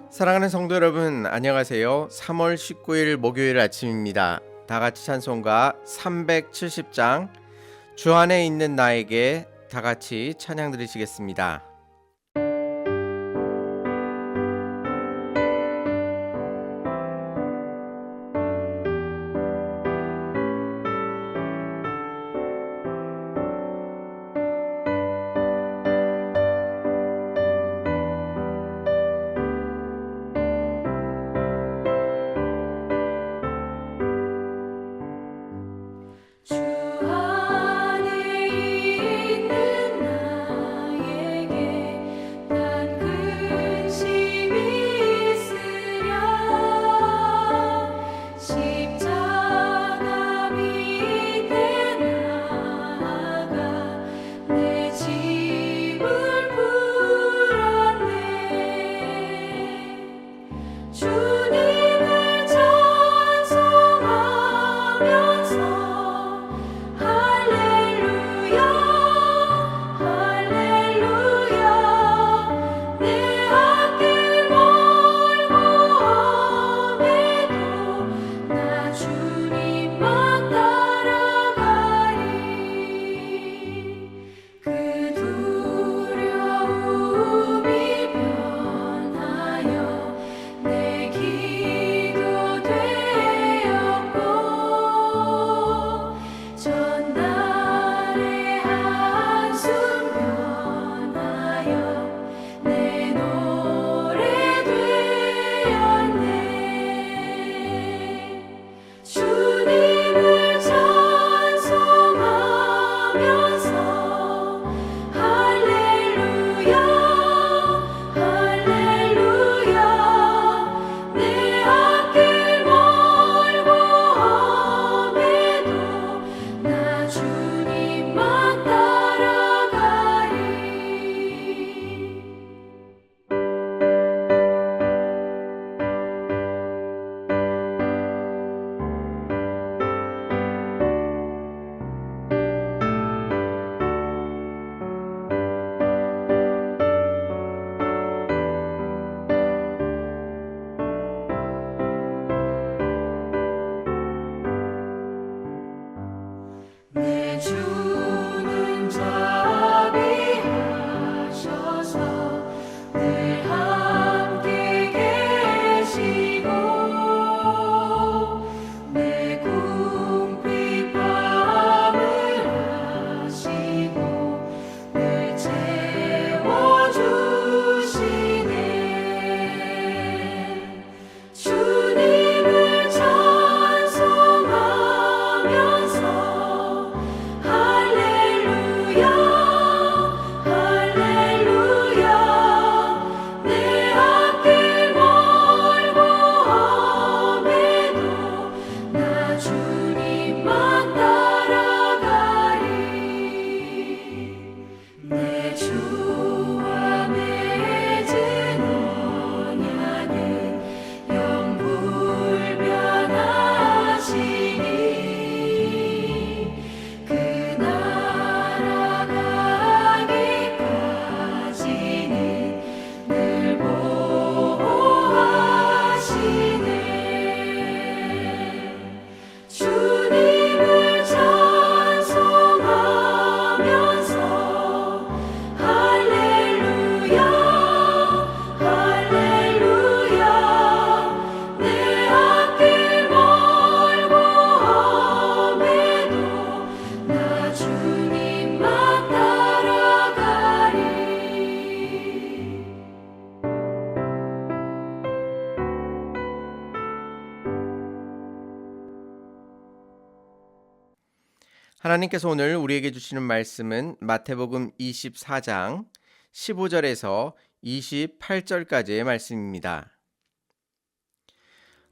사랑하는 성도 여러분, 안녕하세요. 3월 19일 목요일 아침입니다. 다 같이 찬송가 370장 주 안에 있는 나에게 다 같이 찬양 드리시겠습니다. 주 안에 있는 나에게 난 근심이 있으랴 십자가 밑에 나아가 내 짐을 풀었네 주님을 찬송하면서 할렐루야 할렐루야 내 앞길 멀고 험해도 나 주님만 따라가리 그 두려움이 변하여 내 기도 되었고 전날의 한숨 변하여 내 노래 되었네 주님을 찬송하면서 할렐루야 할렐루야 내 앞길 멀고 험해도 나 주님만 따라가리 내 주는 자비하셔서 늘 함께 계시고 내 궁핍함을 아시고 늘 채워주시네 주님을 찬송하면서 할렐루야 할렐루야 내 앞길 멀고 험해도 나 주님만 따라가리 내 주와 맺은 언약은 영불변하시니 그 나라 가기까지는 늘 보호하시네 주님을 찬송하면서 할렐루야 할렐루야 내 앞길 멀고 험해도 나 주님만 따라가리 하나님께서 오늘 우리에게 주시는 말씀은 마태복음 24장 15절에서 28절까지의 말씀입니다.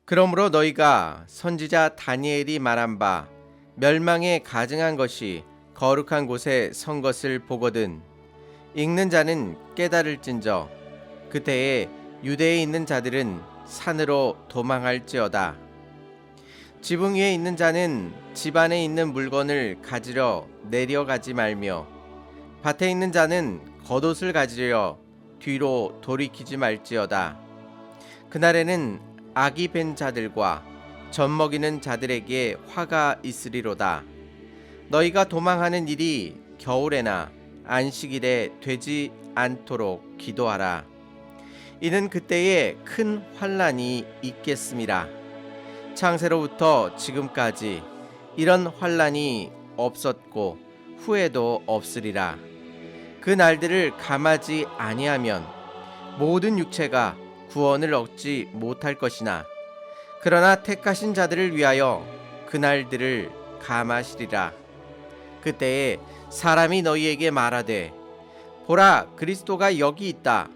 그러므로 너희가 선지자 다니엘이 말한 바 멸망에 가증한 것이 거룩한 곳에 선 것을 보거든 읽는 자는 깨달을진저 그때에 유대에 있는 자들은 산으로 도망할지어다. 지붕 위에 있는 자는 집 안에 있는 물건을 가지러 내려가지 말며 밭에 있는 자는 겉옷을 가지려 뒤로 돌이키지 말지어다. 그날에는 아기 벤 자들과 젖먹이는 자들에게 화가 있으리로다. 너희가 도망하는 일이 겨울에나 안식일에 되지 않도록 기도하라. 이는 그때에 큰 환난이 있겠음이라. 창세로부터 지금까지 이런 환난이 없었고 후에도 없으리라. 그 날들을 감하지 아니하면 모든 육체가 구원을 얻지 못할 것이나 그러나 택하신 자들을 위하여 그 날들을 감하시리라. 그때에 사람이 너희에게 말하되 보라 그리스도가 여기 있다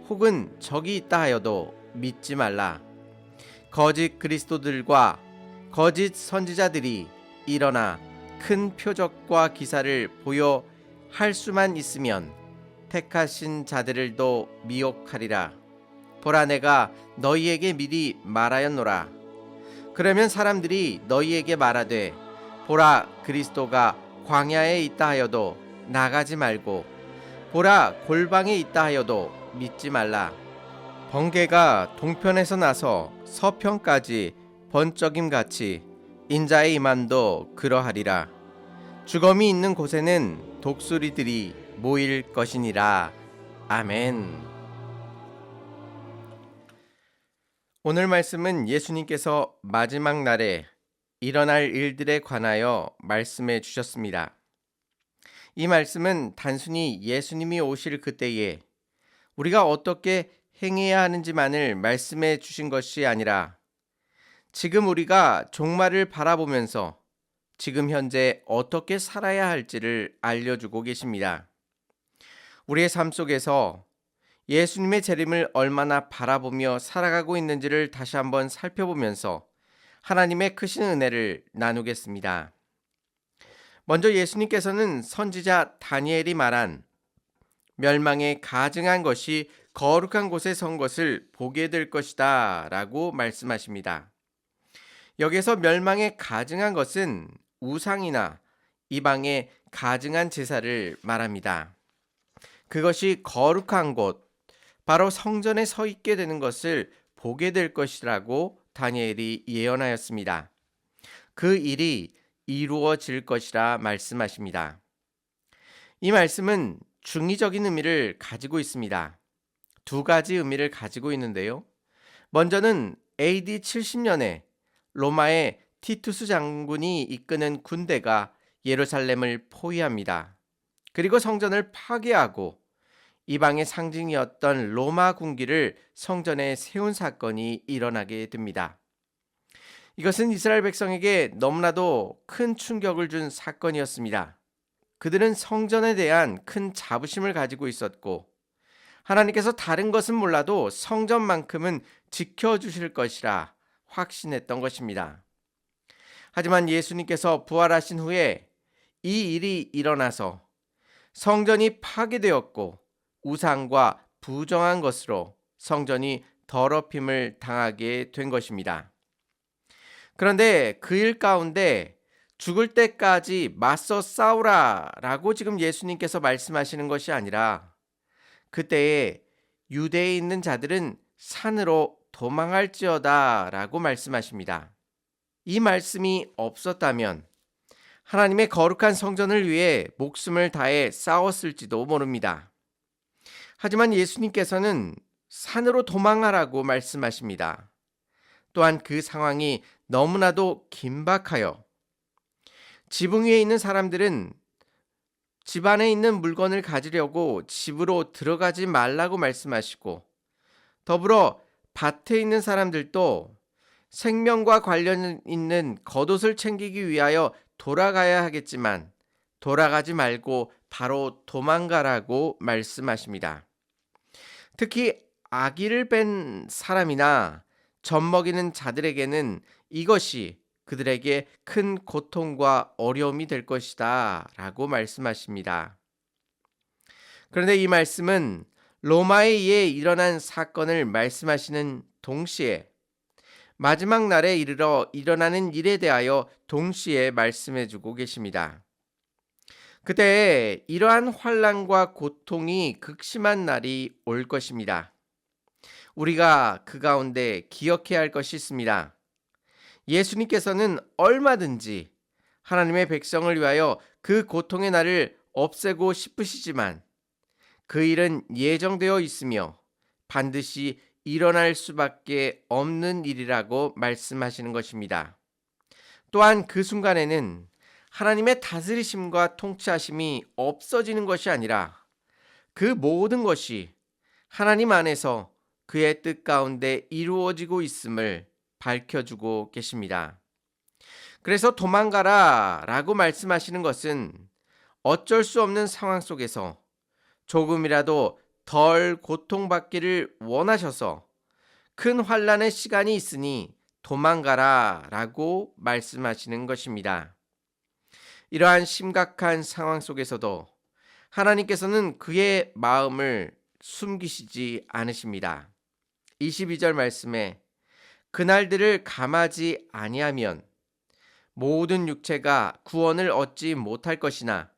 혹은 저기 있다 하여도 믿지 말라. 거짓 그리스도들과 거짓 선지자들이 일어나 큰 표적과 기사를 보여 할 수만 있으면 택하신 자들을도 미혹하리라. 보라 내가 너희에게 미리 말하였노라. 그러면 사람들이 너희에게 말하되 보라 그리스도가 광야에 있다 하여도 나가지 말고 보라 골방에 있다 하여도 믿지 말라. 번개가 동편에서 나서 서편까지 번쩍임같이 인자의 임함도 그러하리라. 죽음이 있는 곳에는 독수리들이 모일 것이니라. 아멘. 오늘 말씀은 예수님께서 마지막 날에 일어날 일들에 관하여 말씀해 주셨습니다. 이 말씀은 단순히 예수님이 오실 그때에 우리가 어떻게 행해야 하는지만을 말씀해 주신 것이 아니라 지금 우리가 종말을 바라보면서 지금 현재 어떻게 살아야 할지를 알려주고 계십니다. 우리의 삶 속에서 예수님의 재림을 얼마나 바라보며 살아가고 있는지를 다시 한번 살펴보면서 하나님의 크신 은혜를 나누겠습니다. 먼저 예수님께서는 선지자 다니엘이 말한 멸망에 가증한 것이 거룩한 곳에 선 것을 보게 될 것이다 라고 말씀하십니다. 여기서 멸망에 가증한 것은 우상이나 이방의 가증한 제사를 말합니다. 그것이 거룩한 곳, 바로 성전에 서 있게 되는 것을 보게 될 것이라고 다니엘이 예언하였습니다. 그 일이 이루어질 것이라 말씀하십니다. 이 말씀은 중의적인 의미를 가지고 있습니다. 두 가지 의미를 가지고 있는데요. 먼저는 AD 70년에 로마의 티투스 장군이 이끄는 군대가 예루살렘을 포위합니다. 그리고 성전을 파괴하고 이방의 상징이었던 로마 군기를 성전에 세운 사건이 일어나게 됩니다. 이것은 이스라엘 백성에게 너무나도 큰 충격을 준 사건이었습니다. 그들은 성전에 대한 큰 자부심을 가지고 있었고 하나님께서 다른 것은 몰라도 성전만큼은 지켜주실 것이라 확신했던 것입니다. 하지만 예수님께서 부활하신 후에 이 일이 일어나서 성전이 파괴되었고 우상과 부정한 것으로 성전이 더럽힘을 당하게 된 것입니다. 그런데 그 일 가운데 죽을 때까지 맞서 싸우라 라고 지금 예수님께서 말씀하시는 것이 아니라 그때에 유대에 있는 자들은 산으로 도망할지어다 라고 말씀하십니다. 이 말씀이 없었다면 하나님의 거룩한 성전을 위해 목숨을 다해 싸웠을지도 모릅니다. 하지만 예수님께서는 산으로 도망하라고 말씀하십니다. 또한 그 상황이 너무나도 긴박하여 지붕 위에 있는 사람들은 집 안에 있는 물건을 가지려고 집으로 들어가지 말라고 말씀하시고 더불어 밭에 있는 사람들도 생명과 관련 있는 겉옷을 챙기기 위하여 돌아가야 하겠지만 돌아가지 말고 바로 도망가라고 말씀하십니다. 특히 아기를 뺀 사람이나 젖먹이는 자들에게는 이것이 그들에게 큰 고통과 어려움이 될 것이다 라고 말씀하십니다. 그런데 이 말씀은 로마에 의해 일어난 사건을 말씀하시는 동시에 마지막 날에 이르러 일어나는 일에 대하여 동시에 말씀해주고 계십니다. 그때 이러한 환난과 고통이 극심한 날이 올 것입니다. 우리가 그 가운데 기억해야 할 것이 있습니다. 예수님께서는 얼마든지 하나님의 백성을 위하여 그 고통의 날을 없애고 싶으시지만 그 일은 예정되어 있으며 반드시 일어날 수밖에 없는 일이라고 말씀하시는 것입니다. 또한 그 순간에는 하나님의 다스리심과 통치하심이 없어지는 것이 아니라 그 모든 것이 하나님 안에서 그의 뜻 가운데 이루어지고 있음을 밝혀주고 계십니다. 그래서 도망가라 라고 말씀하시는 것은 어쩔 수 없는 상황 속에서 조금이라도 덜 고통받기를 원하셔서 큰 환난의 시간이 있으니 도망가라 라고 말씀하시는 것입니다. 이러한 심각한 상황 속에서도 하나님께서는 그의 마음을 숨기시지 않으십니다. 22절 말씀에 그날들을 감하지 아니하면 모든 육체가 구원을 얻지 못할 것이나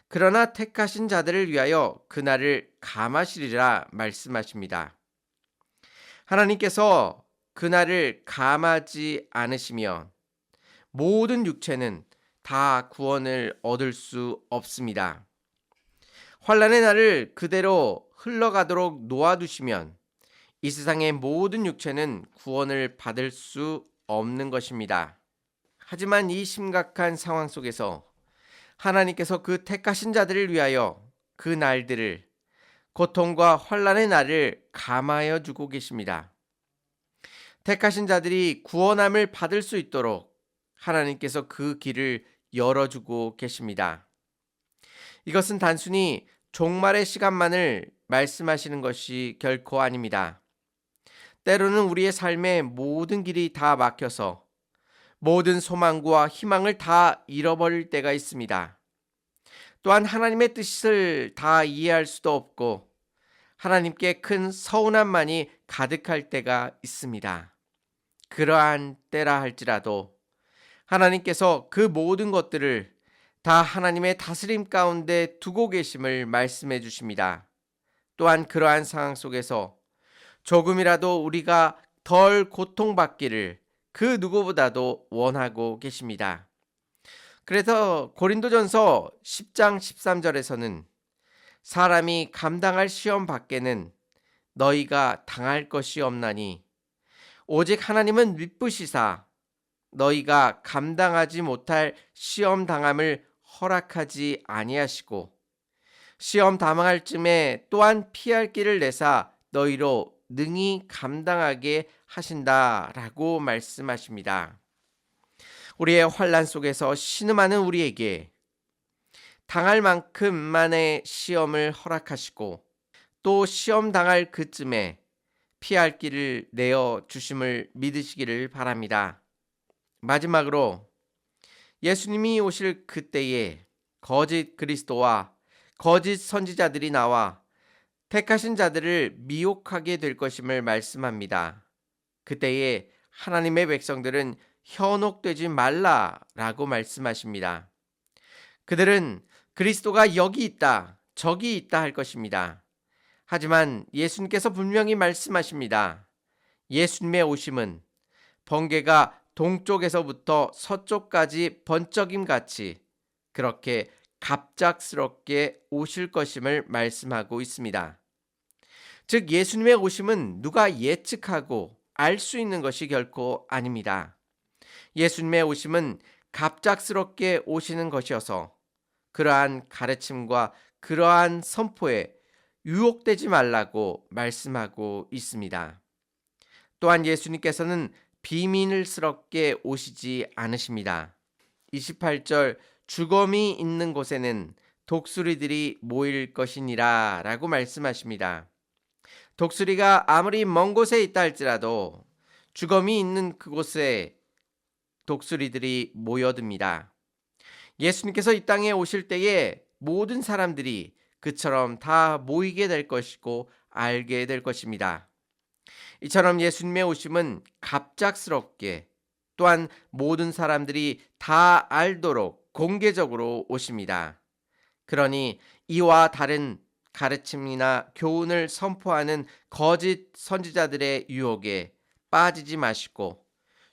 그러나 택하신 자들을 위하여 그날을 감하시리라 말씀하십니다. 하나님께서 그날을 감하지 않으시면 모든 육체는 다 구원을 얻을 수 없습니다. 환난의 날을 그대로 흘러가도록 놓아두시면 이 세상의 모든 육체는 구원을 받을 수 없는 것입니다. 하지만 이 심각한 상황 속에서 하나님께서 그 택하신 자들을 위하여 그 날들을 고통과 환난의 날을 감하여 주고 계십니다. 택하신 자들이 구원함을 받을 수 있도록 하나님께서 그 길을 열어주고 계십니다. 이것은 단순히 종말의 시간만을 말씀하시는 것이 결코 아닙니다. 때로는 우리의 삶의 모든 길이 다 막혀서 모든 소망과 희망을 다 잃어버릴 때가 있습니다. 또한 하나님의 뜻을 다 이해할 수도 없고 하나님께 큰 서운함만이 가득할 때가 있습니다. 그러한 때라 할지라도 하나님께서 그 모든 것들을 다 하나님의 다스림 가운데 두고 계심을 말씀해 주십니다. 또한 그러한 상황 속에서 조금이라도 우리가 덜 고통받기를 그 누구보다도 원하고 계십니다. 그래서 고린도전서 10장 13절에서는 사람이 감당할 시험 밖에는 너희가 당할 것이 없나니 오직 하나님은 미쁘시사 너희가 감당하지 못할 시험 당함을 허락하지 아니하시고 시험 당할 쯤에 또한 피할 길을 내사 너희로 능히 감당하게 하신다라고 말씀하십니다. 우리의 환난 속에서 신음하는 우리에게 당할 만큼만의 시험을 허락하시고 또 시험 당할 그쯤에 피할 길을 내어 주심을 믿으시기를 바랍니다. 마지막으로 예수님이 오실 그때에 거짓 그리스도와 거짓 선지자들이 나와 택하신 자들을 미혹하게 될 것임을 말씀합니다. 그때에 하나님의 백성들은 현혹되지 말라라고 말씀하십니다. 그들은 그리스도가 여기 있다, 저기 있다 할 것입니다. 하지만 예수님께서 분명히 말씀하십니다. 예수님의 오심은 번개가 동쪽에서부터 서쪽까지 번쩍임 같이 그렇게 갑작스럽게 오실 것임을 말씀하고 있습니다. 즉 예수님의 오심은 누가 예측하고 알 수 있는 것이 결코 아닙니다. 예수님의 오심은 갑작스럽게 오시는 것이어서 그러한 가르침과 그러한 선포에 유혹되지 말라고 말씀하고 있습니다. 또한 예수님께서는 비밀스럽게 오시지 않으십니다. 28절 주검이 있는 곳에는 독수리들이 모일 것이니라 라고 말씀하십니다. 독수리가 아무리 먼 곳에 있다 할지라도 주검이 있는 그곳에 독수리들이 모여듭니다. 예수님께서 이 땅에 오실 때에 모든 사람들이 그처럼 다 모이게 될 것이고 알게 될 것입니다. 이처럼 예수님의 오심은 갑작스럽게 또한 모든 사람들이 다 알도록 공개적으로 오십니다. 그러니 이와 다른 가르침이나 교훈을 선포하는 거짓 선지자들의 유혹에 빠지지 마시고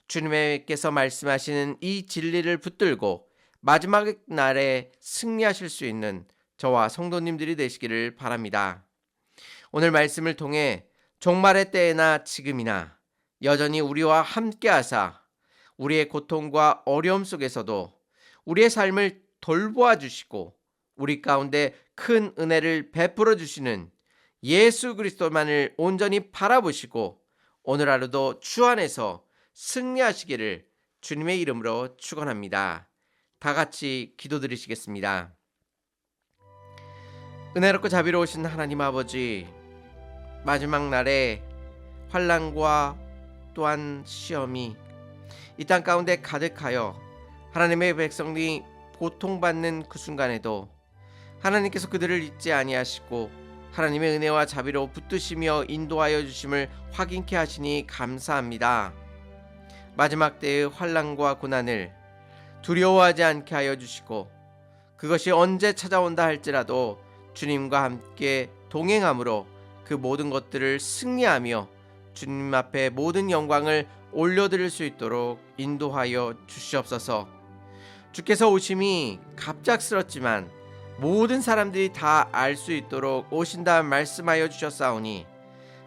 주님께서 말씀하시는 이 진리를 붙들고 마지막 날에 승리하실 수 있는 저와 성도님들이 되시기를 바랍니다. 오늘 말씀을 통해 종말의 때에나 지금이나 여전히 우리와 함께 하사 우리의 고통과 어려움 속에서도 우리의 삶을 돌보아 주시고 우리 가운데 큰 은혜를 베풀어 주시는 예수 그리스도만을 온전히 바라보시고 오늘 하루도 주 안에서 승리하시기를 주님의 이름으로 축원합니다. 다 같이 기도드리시겠습니다. 은혜롭고 자비로우신 하나님 아버지, 마지막 날에 환난과 또한 시험이 이 땅 가운데 가득하여 하나님의 백성이 고통받는 그 순간에도 하나님께서 그들을 잊지 아니하시고 하나님의 은혜와 자비로 붙드시며 인도하여 주심을 확인케 하시니 감사합니다. 마지막 때의 환난과 고난을 두려워하지 않게 하여 주시고 그것이 언제 찾아온다 할지라도 주님과 함께 동행함으로 그 모든 것들을 승리하며 주님 앞에 모든 영광을 올려드릴 수 있도록 인도하여 주시옵소서. 주께서 오심이 갑작스럽지만 모든 사람들이 다 알 수 있도록 오신다 말씀하여 주셨사오니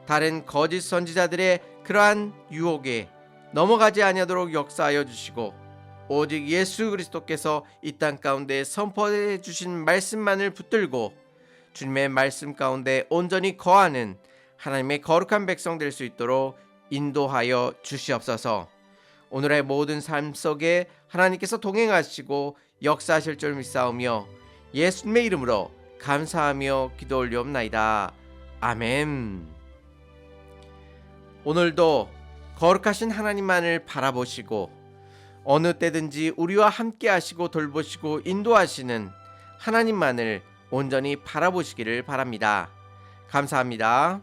다른 거짓 선지자들의 그러한 유혹에 넘어가지 아니하도록 역사하여 주시고 오직 예수 그리스도께서 이 땅 가운데 선포해 주신 말씀만을 붙들고 주님의 말씀 가운데 온전히 거하는 하나님의 거룩한 백성 될 수 있도록 인도하여 주시옵소서. 오늘의 모든 삶 속에 하나님께서 동행하시고 역사하실 줄 믿사오며 예수님의 이름으로 감사하며 기도 올리옵나이다. 아멘. 오늘도 거룩하신 하나님만을 바라보시고 어느 때든지 우리와 함께 하시고 돌보시고 인도하시는 하나님만을 온전히 바라보시기를 바랍니다. 감사합니다.